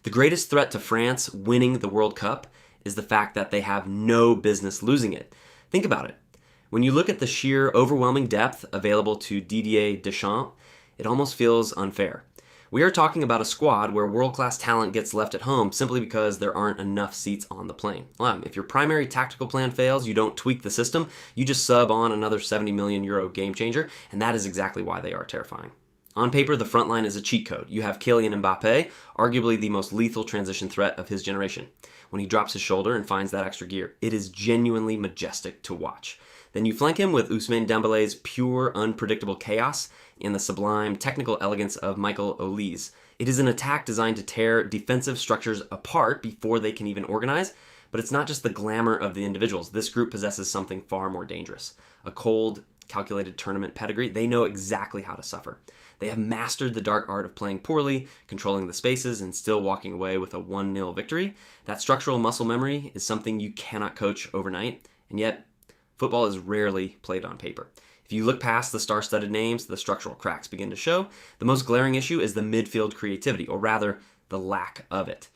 The greatest threat to France winning the World Cup is the fact that they have no business losing it. Think about it. When you look at the sheer overwhelming depth available to Didier Deschamps, it almost feels unfair. We are talking about a squad where world-class talent gets left at home simply because there aren't enough seats on the plane. If your primary tactical plan fails, you don't tweak the system, you just sub on another 70 million euro game changer, and that is exactly why they are terrifying. On paper, the front line is a cheat code. You have Kylian Mbappé, arguably the most lethal transition threat of his generation. When he drops his shoulder and finds that extra gear, it is genuinely majestic to watch. Then you flank him with Ousmane Dembélé's pure, unpredictable chaos and the sublime technical elegance of Michael Olise. It is an attack designed to tear defensive structures apart before they can even organize, but it's not just the glamour of the individuals. This group possesses something far more dangerous. A cold, calculated tournament pedigree. They know exactly how to suffer. They have mastered the dark art of playing poorly, controlling the spaces, and still walking away with a 1-0 victory. That structural muscle memory is something you cannot coach overnight, and yet football is rarely played on paper. If you look past the star-studded names, the structural cracks begin to show. The most glaring issue is the midfield creativity, or rather, the lack of it.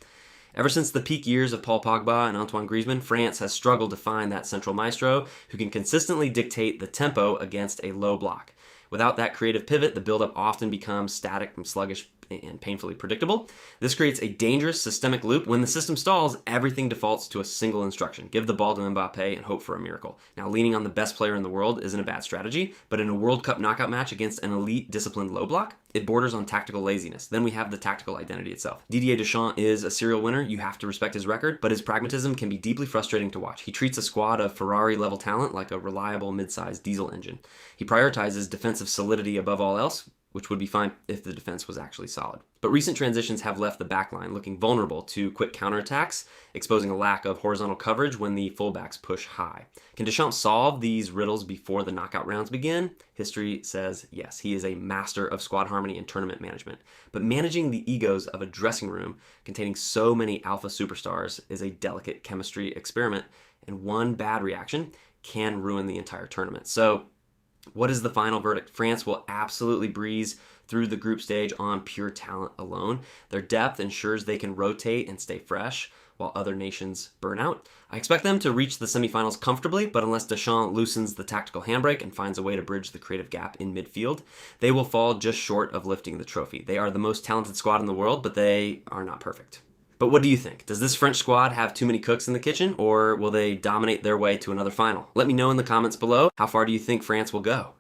Ever since the peak years of Paul Pogba and Antoine Griezmann, France has struggled to find that central maestro who can consistently dictate the tempo against a low block. Without that creative pivot, the build-up often becomes static and sluggish and painfully predictable. This creates a dangerous systemic loop. When the system stalls, everything defaults to a single instruction. Give the ball to Mbappe and hope for a miracle. Now, leaning on the best player in the world isn't a bad strategy, but in a World Cup knockout match against an elite disciplined low block, it borders on tactical laziness. Then we have the tactical identity itself. Didier Deschamps is a serial winner. You have to respect his record, but his pragmatism can be deeply frustrating to watch. He treats a squad of Ferrari-level talent like a reliable mid-sized diesel engine. He prioritizes defensive solidity above all else, which would be fine if the defense was actually solid. But recent transitions have left the backline looking vulnerable to quick counterattacks, exposing a lack of horizontal coverage when the fullbacks push high. Can Deschamps solve these riddles before the knockout rounds begin? History says yes. He is a master of squad harmony and tournament management. But managing the egos of a dressing room containing so many alpha superstars is a delicate chemistry experiment, and one bad reaction can ruin the entire tournament. So, what is the final verdict? France will absolutely breeze through the group stage on pure talent alone. Their depth ensures they can rotate and stay fresh while other nations burn out. I expect them to reach the semifinals comfortably, but unless Deschamps loosens the tactical handbrake and finds a way to bridge the creative gap in midfield, they will fall just short of lifting the trophy. They are the most talented squad in the world, but they are not perfect. But what do you think? Does this French squad have too many cooks in the kitchen, or will they dominate their way to another final? Let me know in the comments below. How far do you think France will go?